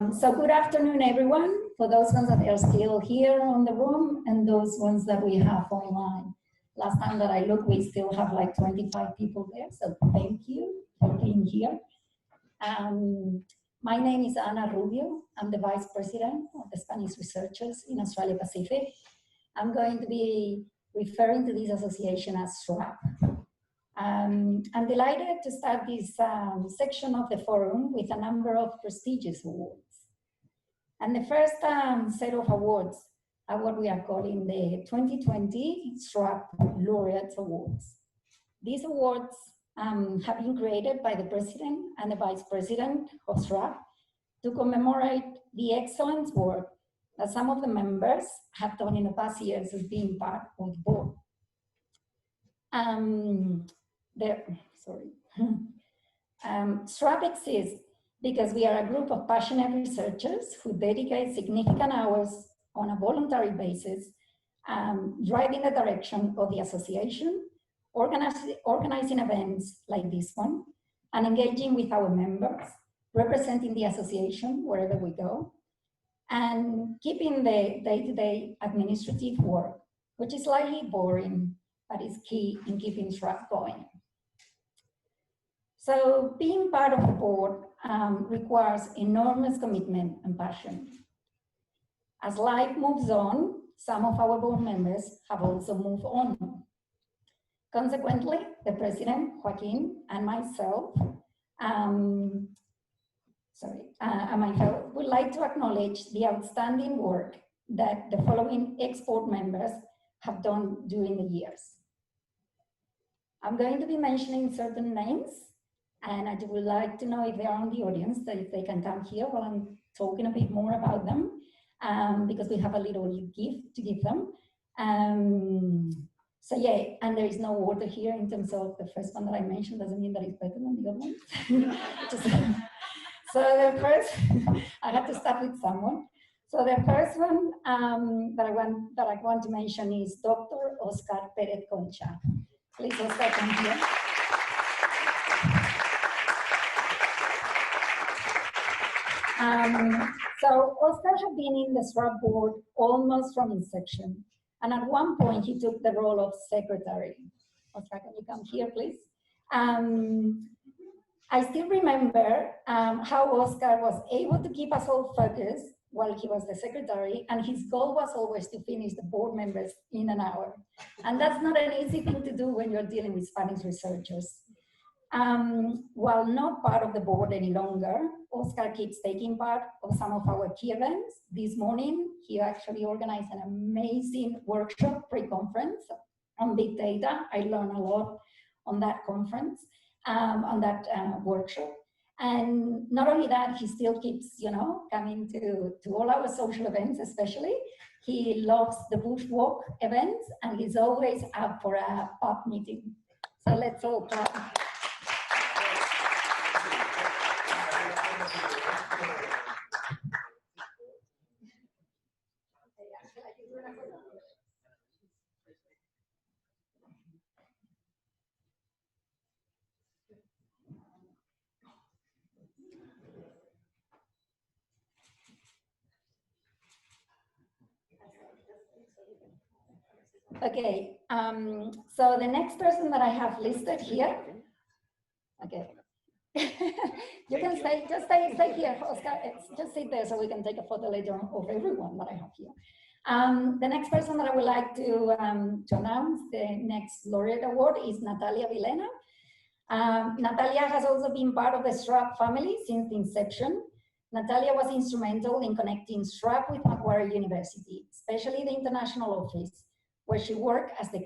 So good afternoon, everyone, for those ones that are still here on the room and those ones that we have online. Last time that I looked, we still have like 25 people there, so thank you for being here. My name is Ana Rubio. I'm the Vice President of the Spanish Researchers in Australia Pacific. I'm going to be referring to this association as SRAP. I'm delighted to start this section of the forum with a number of prestigious awards. And the first set of awards are what we are calling the 2020 SRAP Laureates Awards. These awards have been created by the President and the Vice President of SRAP to commemorate the excellent work that some of the members have done in the past years as being part of the board. SRAP exists because we are a group of passionate researchers who dedicate significant hours on a voluntary basis, driving the direction of the association, organizing events like this one, and engaging with our members, representing the association wherever we go, and keeping the day-to-day administrative work, which is slightly boring, but is key in keeping SRAP going. So being part of the board requires enormous commitment and passion. As life moves on, some of our board members have also moved on. Consequently, the President, Joaquin, and myself, would like to acknowledge the outstanding work that the following ex-board members have done during the years. I'm going to be mentioning certain names, and I would like to know if they are on the audience, that if they can come here while I'm talking a bit more about them, because we have a little gift to give them. So yeah, and there is no order here in terms of the first one that I mentioned, doesn't mean that it's better than the other one. So the first, I had to start with someone. So the first one that I want to mention is Dr. Oscar Perez Concha. Please, Oscar, come here. So Oscar had been in the SRAP board almost from inception. And at one point he took the role of secretary. Oscar, can you come here, please? I still remember how Oscar was able to keep us all focused while he was the secretary, and his goal was always to finish the board members in an hour. And that's not an easy thing to do when you're dealing with Spanish researchers. While not part of the board any longer, Oscar keeps taking part of some of our key events. This morning, he actually organized an amazing workshop pre-conference on big data. I learned a lot on that conference, on that workshop. And not only that, he still keeps, coming to all our social events, especially. He loves the bushwalk events, and he's always up for a pub meeting. So let's all clap. Okay, so the next person that I have listed here, okay. You can stay, just stay here, Oscar, just sit there so we can take a photo later on of everyone that I have here. The next person that I would like to announce, the next Laureate Award, is Natalia Velena. Natalia has also been part of the SRAP family since the inception. Natalia was instrumental in connecting SRAP with Macquarie University, especially the international office, where she worked as the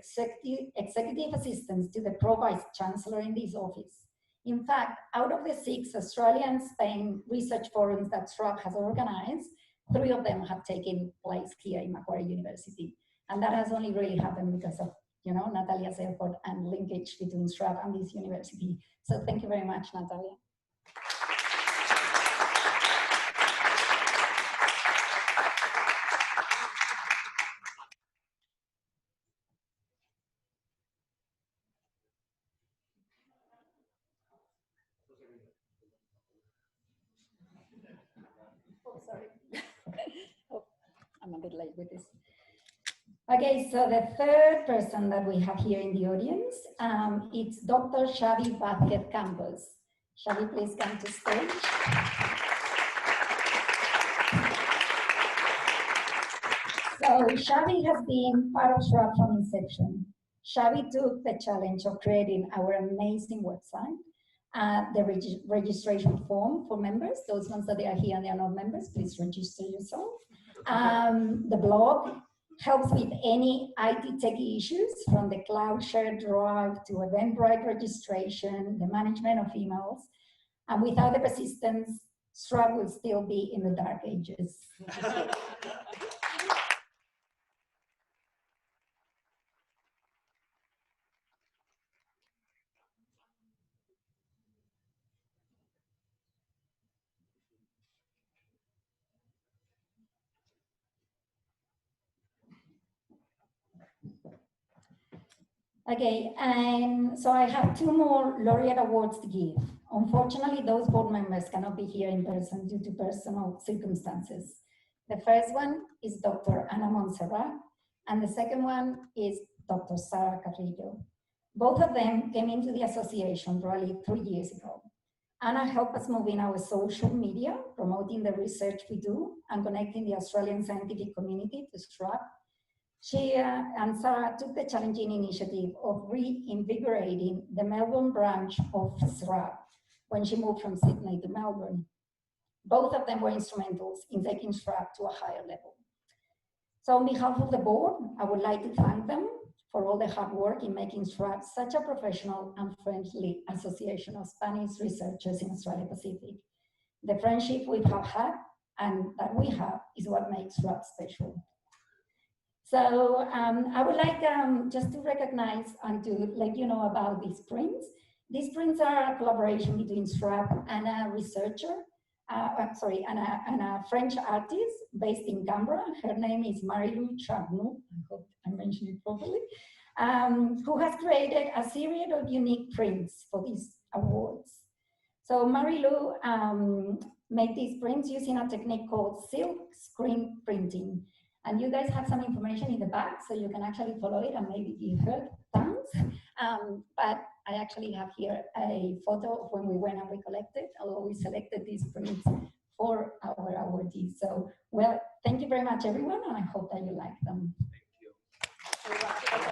executive assistant to the Pro-Vice Chancellor in this office. In fact, out of the 6 Australia and Spain research forums that SRAP has organized, 3 of them have taken place here in Macquarie University. And that has only really happened because of, Natalia's effort and linkage between SRAP and this university. So thank you very much, Natalia. Oh, sorry. Oh, I'm a bit late with this. Okay, so the third person that we have here in the audience, it's Dr. Xavi Vázquez Campos. Xavi, please come to stage. So Xavi has been part of SRAP from inception. Xavi took the challenge of creating our amazing website, the registration form for members, those ones that they are here and they are not members, please register yourself. The blog helps with any IT techie issues, from the cloud shared drive to Eventbrite registration, the management of emails. And without the persistence, SRAP will still be in the dark ages. Okay, and so I have 2 more Laureate Awards to give. Unfortunately, those board members cannot be here in person due to personal circumstances. The first one is Dr. Anna Monserra, and the second one is Dr. Sarah Carrillo. Both of them came into the association probably 3 years ago. Anna helped us move in our social media, promoting the research we do and connecting the Australian scientific community to SRAP. She and Sarah took the challenging initiative of reinvigorating the Melbourne branch of SRAP when she moved from Sydney to Melbourne. Both of them were instrumentals in taking SRAP to a higher level. So on behalf of the board, I would like to thank them for all the hard work in making SRAP such a professional and friendly association of Spanish researchers in Australia Pacific. The friendship we have had and that we have is what makes SRAP special. So I would like just to recognize and to let you know about these prints. These prints are a collaboration between SRAP and a researcher, and a French artist based in Canberra. Her name is Marie-Lou Charnoux, I hope I mentioned it properly, who has created a series of unique prints for these awards. So Marie-Lou made these prints using a technique called silk screen printing. And you guys have some information in the back, so you can actually follow it and maybe give her thanks. But I actually have here a photo of when we went and we collected, although we selected these prints for our awardees. So, well, thank you very much, everyone, and I hope that you like them. Thank you.